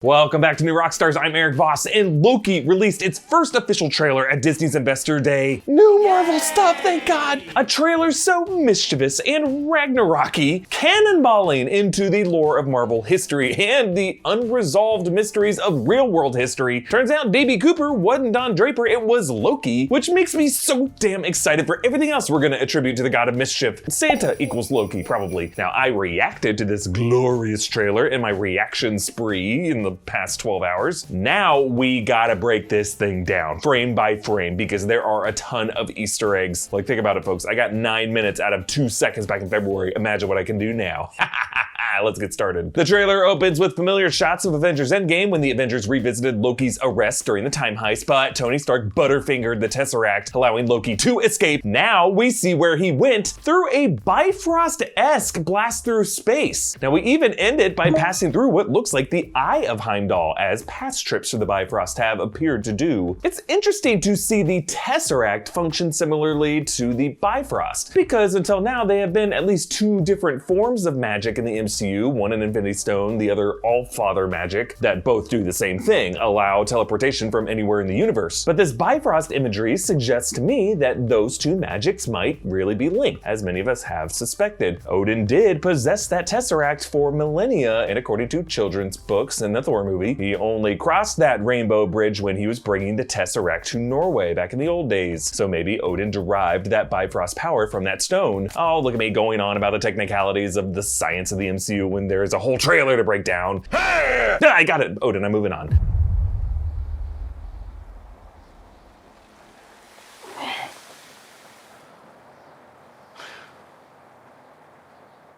Welcome back to New Rockstars. I'm Erik Voss, and Loki released its first official trailer at Disney's Investor Day. New Marvel stuff, thank God! A trailer so mischievous and Ragnarok-y, cannonballing into the lore of Marvel history and the unresolved mysteries of real-world history. Turns out DB Cooper wasn't Don Draper, it was Loki, which makes me so damn excited for everything else we're gonna attribute to the god of mischief. Santa equals Loki, probably. Now, I reacted to this glorious trailer in my reaction spree in the past 12 hours. Now we gotta break this thing down frame by frame because there are a ton of Easter eggs. Like, think about it, folks. I got 9 minutes out of 2 seconds back in February. Imagine what I can do now. Let's get started. The trailer opens with familiar shots of Avengers Endgame when the Avengers revisited Loki's arrest during the Time Heist, but Tony Stark butterfingered the Tesseract, allowing Loki to escape. Now we see where he went through a Bifrost-esque blast through space. Now we even end it by passing through what looks like the Eye of Heimdall, as past trips through the Bifrost have appeared to do. It's interesting to see the Tesseract function similarly to the Bifrost, because until now they have been at least 2 different forms of magic in the MCU, one an Infinity Stone, the other All-Father magic, that both do the same thing, allow teleportation from anywhere in the universe. But this Bifrost imagery suggests to me that those 2 magics might really be linked, as many of us have suspected. Odin did possess that Tesseract for millennia, and according to children's books and the Thor movie, he only crossed that rainbow bridge when he was bringing the Tesseract to Norway back in the old days. So maybe Odin derived that Bifrost power from that stone. Oh, look at me going on about the technicalities of the science of the MCU when there is a whole trailer to break down. I got it, Odin, I'm moving on.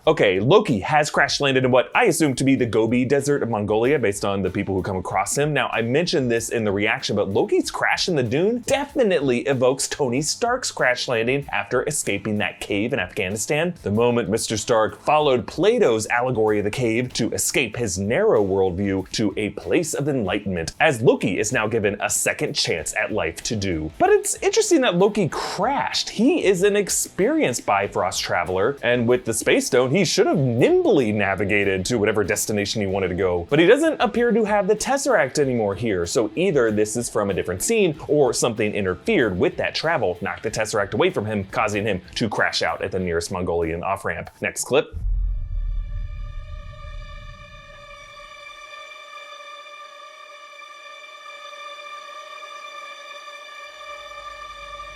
Okay, Loki has crash landed in what I assume to be the Gobi Desert of Mongolia based on the people who come across him. Now, I mentioned this in the reaction, but Loki's crash in the dune definitely evokes Tony Stark's crash landing after escaping that cave in Afghanistan. The moment Mr. Stark followed Plato's allegory of the cave to escape his narrow worldview to a place of enlightenment, as Loki is now given a second chance at life to do. But it's interesting that Loki crashed. He is an experienced Bifrost traveler, and with the Space Stone, he should have nimbly navigated to whatever destination he wanted to go. But he doesn't appear to have the Tesseract anymore here, so either this is from a different scene or something interfered with that travel, knocked the Tesseract away from him, causing him to crash out at the nearest Mongolian off-ramp. Next clip.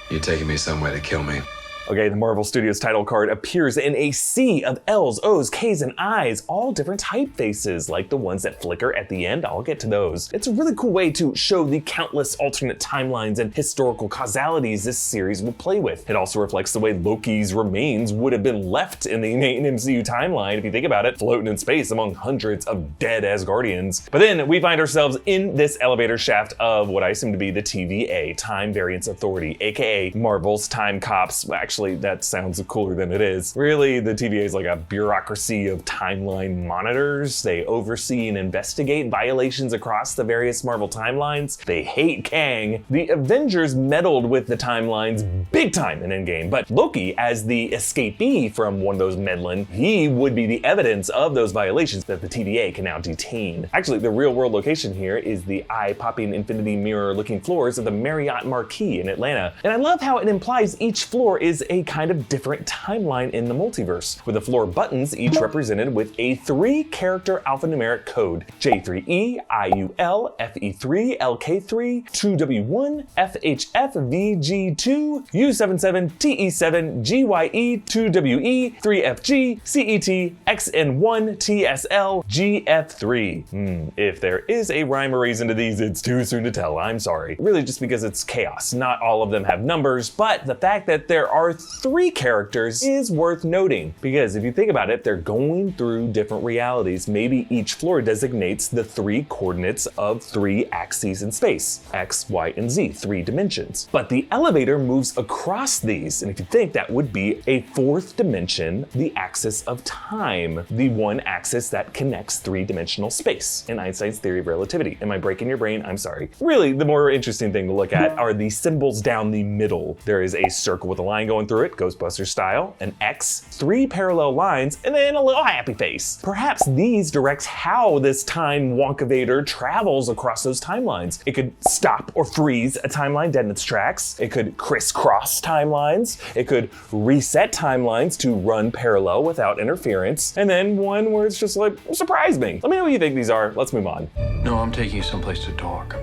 You're taking me somewhere to kill me. Okay, the Marvel Studios title card appears in a sea of L's, O's, K's, and I's, all different typefaces, like the ones that flicker at the end. I'll get to those. It's a really cool way to show the countless alternate timelines and historical causalities this series will play with. It also reflects the way Loki's remains would have been left in the main MCU timeline, if you think about it, floating in space among hundreds of dead Asgardians. But then we find ourselves in this elevator shaft of what I assume to be the TVA, Time Variance Authority, aka Marvel's Time Cops. Actually, that sounds cooler than it is. Really, the TVA is like a bureaucracy of timeline monitors. They oversee and investigate violations across the various Marvel timelines. They hate Kang. The Avengers meddled with the timelines big time in Endgame, but Loki, as the escapee from one of those meddling, he would be the evidence of those violations that the TVA can now detain. Actually, the real world location here is the eye-popping infinity mirror looking floors of the Marriott Marquis in Atlanta. And I love how it implies each floor is a kind of different timeline in the multiverse, with the floor buttons each represented with a 3-character alphanumeric code: J3E, IUL, FE3, LK3, 2W1, FHF, VG2, U77, TE7, GYE, 2WE, 3FG, CET, XN1, TSL, GF3. If there is a rhyme or reason to these, it's too soon to tell, I'm sorry. Really just because it's chaos. Not all of them have numbers, but the fact that there are 3 characters is worth noting, because if you think about it, they're going through different realities. Maybe each floor designates the 3 coordinates of 3 axes in space: X, Y, and Z, 3 dimensions. But the elevator moves across these, and if you think, that would be a 4th dimension, the axis of time, the one axis that connects 3-dimensional space in Einstein's theory of relativity. Am I breaking your brain? I'm sorry. Really, the more interesting thing to look at are the symbols down the middle. There is a circle with a line going going through it Ghostbusters style, an X, 3 parallel lines, and then a little happy face. Perhaps these directs how this time wonkavator travels across those timelines. It could stop or freeze a timeline dead in its tracks. It could crisscross timelines. It could reset timelines to run parallel without interference. And then one where it's just like, surprise me. Let me know what you think these are. Let's move on. No, I'm taking you someplace to talk.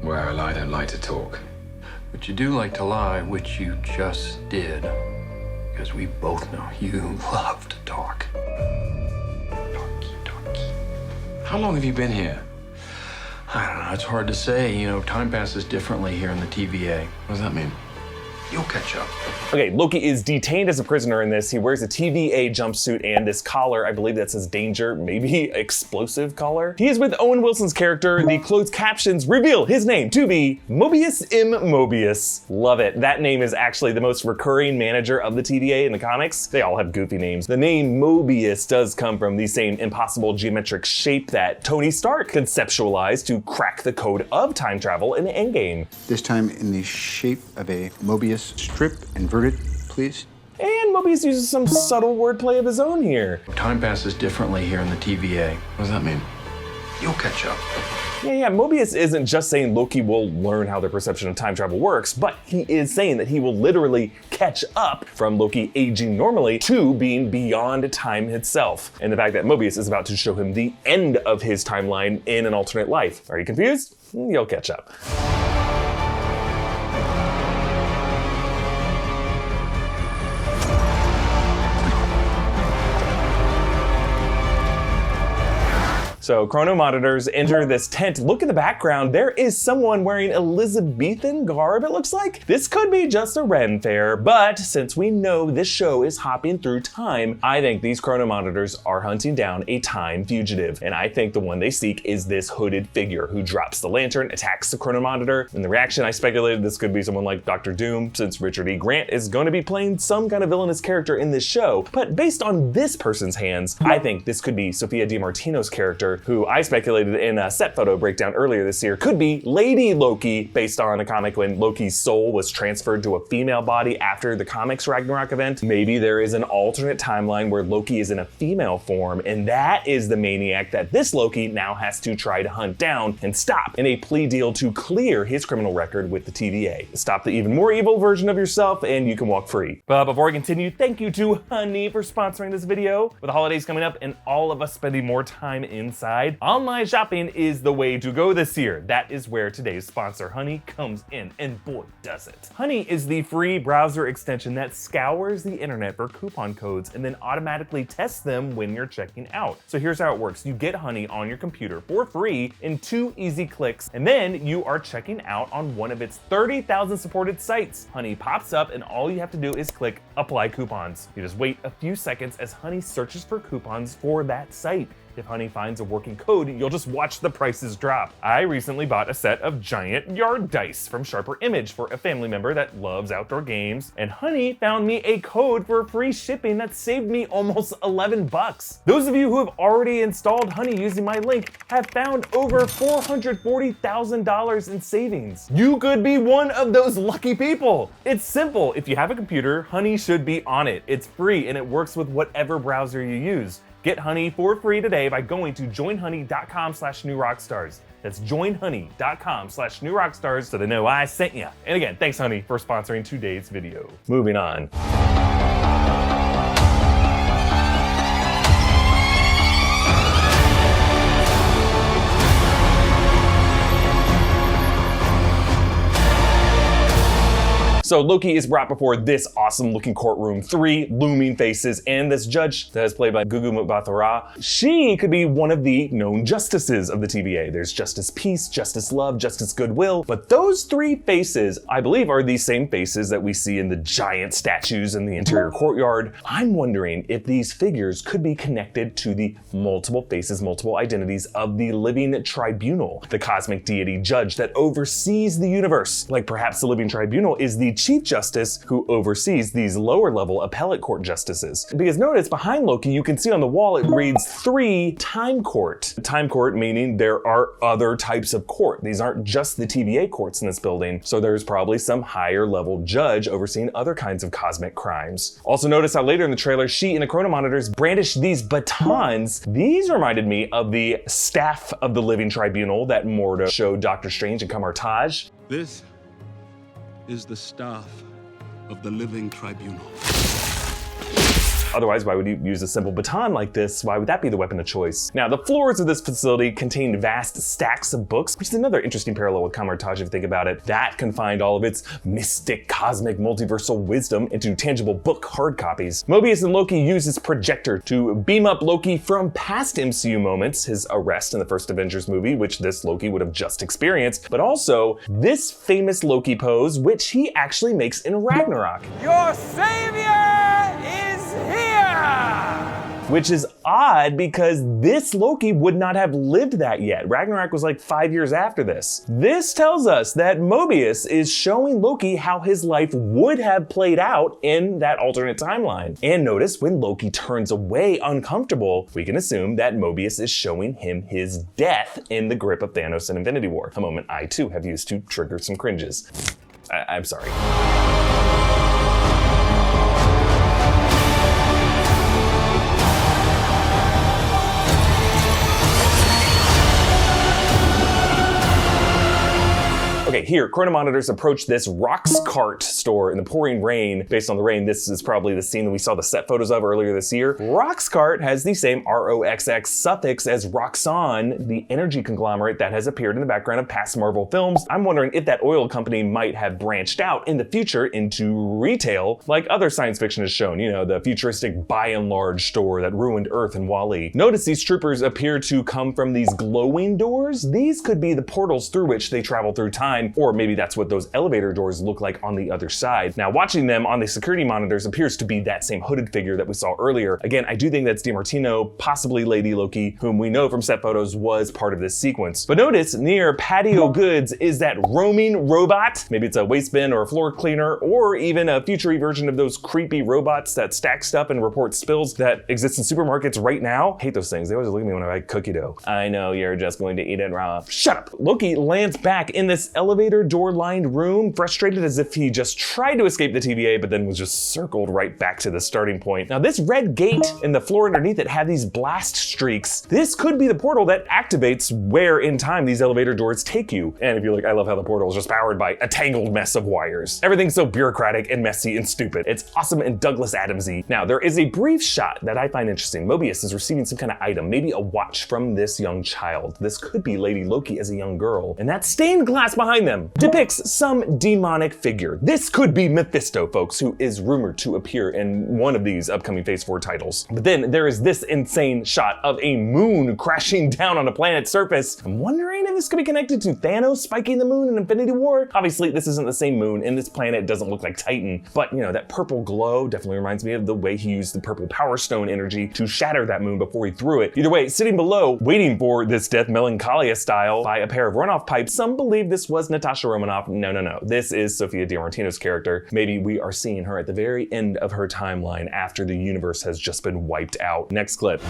Well, I don't like to talk. But you do like to lie, which you just did. Because we both know you love to talk. Talky. How long have you been here? I don't know, it's hard to say. You know, time passes differently here in the TVA. What does that mean? You'll catch up. Okay, Loki is detained as a prisoner in this. He wears a TVA jumpsuit and this collar, I believe that says danger, maybe explosive collar. He is with Owen Wilson's character. The closed captions reveal his name to be Mobius M. Mobius. Love it. That name is actually the most recurring manager of the TVA in the comics. They all have goofy names. The name Mobius does come from the same impossible geometric shape that Tony Stark conceptualized to crack the code of time travel in Endgame. This time in the shape of a Mobius strip, inverted, please. And Mobius uses some subtle wordplay of his own here. Time passes differently here in the TVA. What does that mean? You'll catch up. Yeah, Mobius isn't just saying Loki will learn how their perception of time travel works, but he is saying that he will literally catch up from Loki aging normally to being beyond time itself. And the fact that Mobius is about to show him the end of his timeline in an alternate life. Are you confused? You'll catch up. So chrono monitors enter this tent. Look at the background. There is someone wearing Elizabethan garb, it looks like. This could be just a Ren fair, but since we know this show is hopping through time, I think these chrono monitors are hunting down a time fugitive. And I think the one they seek is this hooded figure who drops the lantern, attacks the chrono monitor. In the reaction, I speculated this could be someone like Dr. Doom, since Richard E. Grant is going to be playing some kind of villainous character in this show. But based on this person's hands, I think this could be Sophia DiMartino's character, who I speculated in a set photo breakdown earlier this year could be Lady Loki, based on a comic when Loki's soul was transferred to a female body after the comics Ragnarok event. Maybe there is an alternate timeline where Loki is in a female form, and that is the maniac that this Loki now has to try to hunt down and stop in a plea deal to clear his criminal record with the TVA. Stop the even more evil version of yourself and you can walk free. But before we continue, thank you to Honey for sponsoring this video. With the holidays coming up and all of us spending more time inside, online shopping is the way to go this year. That is where today's sponsor, Honey, comes in, and boy, does it. Honey is the free browser extension that scours the internet for coupon codes and then automatically tests them when you're checking out. So here's how it works. You get Honey on your computer for free in 2 easy clicks, and then you are checking out on one of its 30,000 supported sites. Honey pops up, and all you have to do is click Apply Coupons. You just wait a few seconds as Honey searches for coupons for that site. If Honey finds a working code, you'll just watch the prices drop. I recently bought a set of giant yard dice from Sharper Image for a family member that loves outdoor games, and Honey found me a code for free shipping that saved me almost 11 bucks. Those of you who have already installed Honey using my link have found over $440,000 in savings. You could be one of those lucky people. It's simple. If you have a computer, Honey should be on it. It's free and it works with whatever browser you use. Get Honey for free today by going to joinhoney.com/newrockstars. That's joinhoney.com/newrockstars so they know I sent you. And again, thanks Honey for sponsoring today's video. Moving on. So Loki is brought before this awesome looking courtroom, 3 looming faces, and this judge that is played by Gugu Mbatha-Raw. She could be one of the known justices of the TVA. There's Justice Peace, Justice Love, Justice Goodwill, but those 3 faces, I believe, are the same faces that we see in the giant statues in the interior courtyard. I'm wondering if these figures could be connected to the multiple faces, multiple identities of the Living Tribunal, the cosmic deity judge that oversees the universe. Like perhaps the Living Tribunal is the Chief Justice who oversees these lower level appellate court justices. Because notice behind Loki, you can see on the wall it reads 3 Time Court. Time Court meaning there are other types of court. These aren't just the TVA courts in this building, so there's probably some higher level judge overseeing other kinds of cosmic crimes. Also notice how later in the trailer, she and the chronomonitors brandish these batons. These reminded me of the staff of the Living Tribunal that Mordo showed Doctor Strange in Camartage. This is the staff of the Living Tribunal. Otherwise, why would you use a simple baton like this? Why would that be the weapon of choice? Now, the floors of this facility contain vast stacks of books, which is another interesting parallel with Camartage if you think about it. That confined all of its mystic, cosmic, multiversal wisdom into tangible book hard copies. Mobius and Loki use his projector to beam up Loki from past MCU moments, his arrest in the first Avengers movie, which this Loki would have just experienced, but also this famous Loki pose, which he actually makes in Ragnarok. Your savior is here! Which is odd because this Loki would not have lived that yet. Ragnarok was like 5 years after this. This tells us that Mobius is showing Loki how his life would have played out in that alternate timeline. And notice when Loki turns away uncomfortable, we can assume that Mobius is showing him his death in the grip of Thanos in Infinity War. A moment I too have used to trigger some cringes. I'm sorry. Okay, here, chronomonitors approach this Roxxcart store in the pouring rain. Based on the rain, this is probably the scene that we saw the set photos of earlier this year. Roxxcart has the same ROXX suffix as Roxxon, the energy conglomerate that has appeared in the background of past Marvel films. I'm wondering if that oil company might have branched out in the future into retail, like other science fiction has shown, you know, the futuristic Buy and Large store that ruined Earth and Wall-E. Notice these troopers appear to come from these glowing doors. These could be the portals through which they travel through time, or maybe that's what those elevator doors look like on the other side. Now, watching them on the security monitors appears to be that same hooded figure that we saw earlier. Again, I do think that's DiMartino, possibly Lady Loki, whom we know from set photos was part of this sequence. But notice near patio goods is that roaming robot. Maybe it's a waste bin or a floor cleaner, or even a future version of those creepy robots that stack stuff and report spills that exist in supermarkets right now. I hate those things. They always look at me when I buy cookie dough. I know you're just going to eat it raw. Shut up. Loki lands back in this elevator door lined room, frustrated as if he just tried to escape the TVA but then was just circled right back to the starting point. Now this red gate and the floor underneath it have these blast streaks. This could be the portal that activates where in time these elevator doors take you. And if you're like, I love how the portal is just powered by a tangled mess of wires. Everything's so bureaucratic and messy and stupid. It's awesome and Douglas Adamsy. Now there is a brief shot that I find interesting. Mobius is receiving some kind of item, maybe a watch from this young child. This could be Lady Loki as a young girl. And that stained glass behind them depicts some demonic figure. This could be Mephisto, folks, who is rumored to appear in one of these upcoming Phase 4 titles. But then there is this insane shot of a moon crashing down on a planet's surface. I'm wondering if this could be connected to Thanos spiking the moon in Infinity War. Obviously, this isn't the same moon, and this planet doesn't look like Titan, but you know, that purple glow definitely reminds me of the way he used the purple Power Stone energy to shatter that moon before he threw it. Either way, sitting below, waiting for this death Melancholia style by a pair of runoff pipes, some believe this was Natasha Romanov. No. This is Sophia DiMartino's character. Maybe we are seeing her at the very end of her timeline after the universe has just been wiped out. Next clip.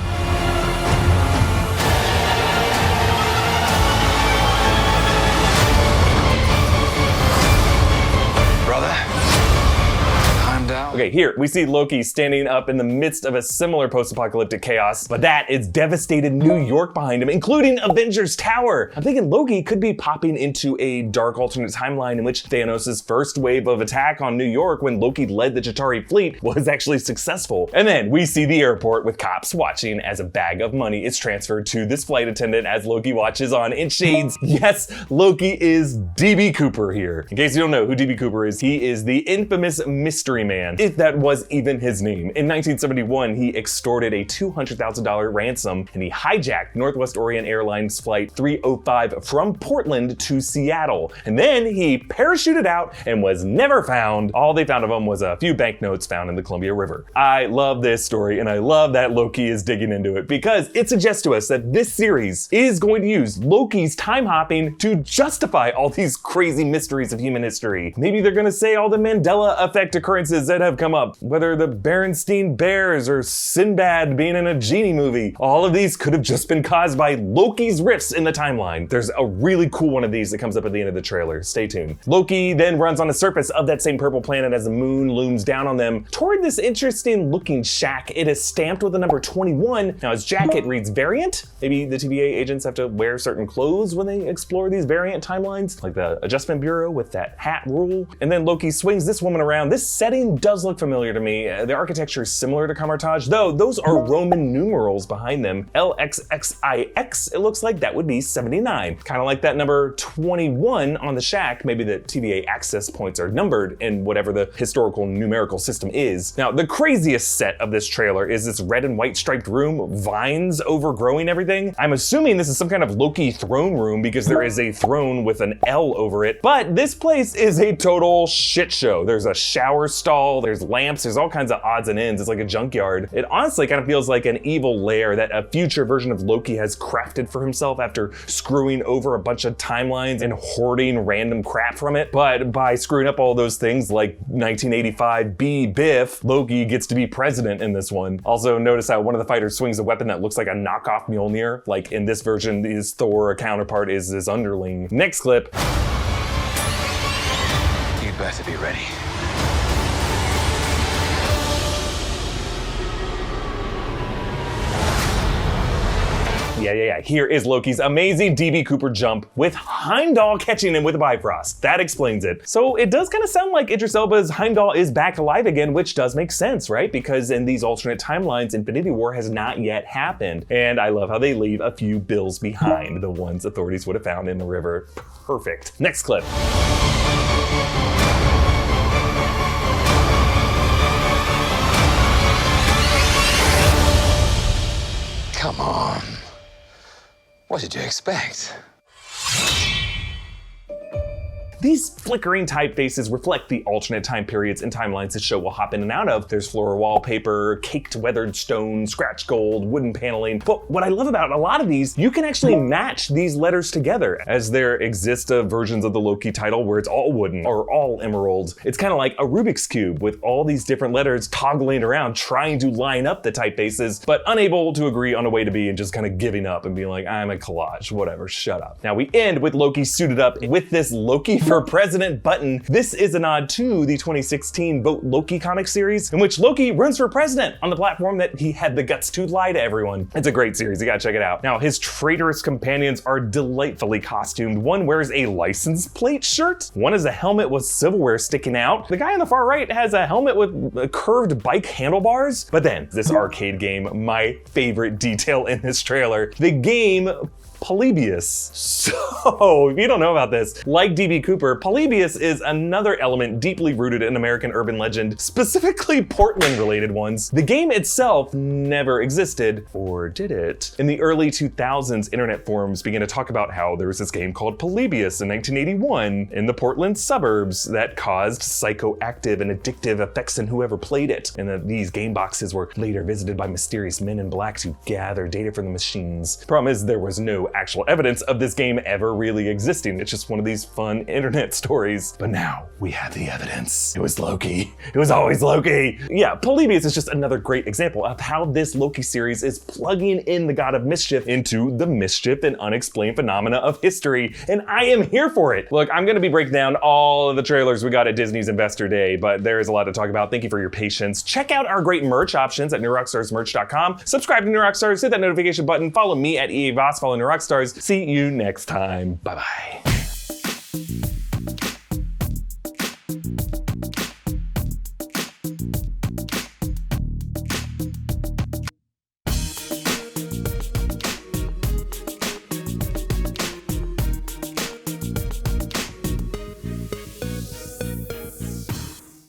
Okay, here we see Loki standing up in the midst of a similar post-apocalyptic chaos, but that is devastated New York behind him, including Avengers Tower. I'm thinking Loki could be popping into a dark alternate timeline in which Thanos' first wave of attack on New York when Loki led the Chitauri fleet was actually successful. And then we see the airport with cops watching as a bag of money is transferred to this flight attendant as Loki watches on in shades. Yes, Loki is DB Cooper here. In case you don't know who DB Cooper is, he is the infamous mystery man. If that was even his name. In 1971, he extorted a $200,000 ransom and he hijacked Northwest Orient Airlines Flight 305 from Portland to Seattle. And then he parachuted out and was never found. All they found of him was a few banknotes found in the Columbia River. I love this story and I love that Loki is digging into it because it suggests to us that this series is going to use Loki's time hopping to justify all these crazy mysteries of human history. Maybe they're gonna say all the Mandela effect occurrences that have come up, whether the Berenstein Bears or Sinbad being in a genie movie. All of these could have just been caused by Loki's rifts in the timeline. There's a really cool one of these that comes up at the end of the trailer. Stay tuned. Loki then runs on the surface of that same purple planet as the moon looms down on them toward this interesting looking shack. It is stamped with the number 21. Now his jacket reads Variant. Maybe the TVA agents have to wear certain clothes when they explore these variant timelines, like the Adjustment Bureau with that hat rule. And then Loki swings this woman around. This setting does look familiar to me. The architecture is similar to Camartage, though those are Roman numerals behind them. LXXIX, it looks like that would be 79. Kind of like that number 21 on the shack. Maybe the TVA access points are numbered in whatever the historical numerical system is. Now, the craziest set of this trailer is this red and white striped room, vines overgrowing everything. I'm assuming this is some kind of Loki throne room because there is a throne with an L over it. But this place is a total shit show. There's a shower stall, there's lamps, there's all kinds of odds and ends. It's like a junkyard. It honestly kind of feels like an evil lair that a future version of Loki has crafted for himself after screwing over a bunch of timelines and hoarding random crap from it. But by screwing up all those things like 1985 B Biff, Loki gets to be president in this one. Also notice how one of the fighters swings a weapon that looks like a knockoff Mjolnir. Like in this version, his Thor counterpart is his underling. Next clip. You'd better be ready. Yeah. Here is Loki's amazing DB Cooper jump with Heimdall catching him with a Bifrost. That explains it. So it does kind of sound like Idris Elba's Heimdall is back alive again, which does make sense, right? Because in these alternate timelines, Infinity War has not yet happened. And I love how they leave a few bills behind, the ones authorities would have found in the river. Perfect. Next clip. Come on. What did you expect? These flickering typefaces reflect the alternate time periods and timelines the show will hop in and out of. There's floral wallpaper, caked weathered stone, scratch gold, wooden paneling. But what I love about a lot of these, you can actually match these letters together, as there exist versions of the Loki title where it's all wooden or all emerald. It's kind of like a Rubik's Cube with all these different letters toggling around, trying to line up the typefaces, but unable to agree on a way to be and just kind of giving up and being like, I'm a collage, whatever, shut up. Now we end with Loki suited up with this Loki for President button. This is a nod to the 2016 Vote Loki comic series, in which Loki runs for president on the platform that he had the guts to lie to everyone. It's a great series, you gotta check it out. Now, his traitorous companions are delightfully costumed. One wears a license plate shirt, one has a helmet with silverware sticking out. The guy on the far right has a helmet with curved bike handlebars. But then, this arcade game, my favorite detail in this trailer, the game Polybius. So, if you don't know about this, like DB Cooper, Polybius is another element deeply rooted in American urban legend, specifically Portland-related ones. The game itself never existed, or did it? In the early 2000s, internet forums began to talk about how there was this game called Polybius in 1981 in the Portland suburbs that caused psychoactive and addictive effects in whoever played it, and that these game boxes were later visited by mysterious men in black to gather data from the machines. Problem is, there was no actual evidence of this game ever really existing. It's just one of these fun internet stories. But now we have the evidence. It was Loki. It was always Loki. Yeah, Polybius is just another great example of how this Loki series is plugging in the god of mischief into the mischief and unexplained phenomena of history. And I am here for it. Look, I'm gonna be breaking down all of the trailers we got at Disney's Investor Day, but there is a lot to talk about. Thank you for your patience. Check out our great merch options at newrockstarsmerch.com. Subscribe to New Rockstars, hit that notification button, follow me at Erik Voss, follow New Rockstars. See you next time. Bye-bye.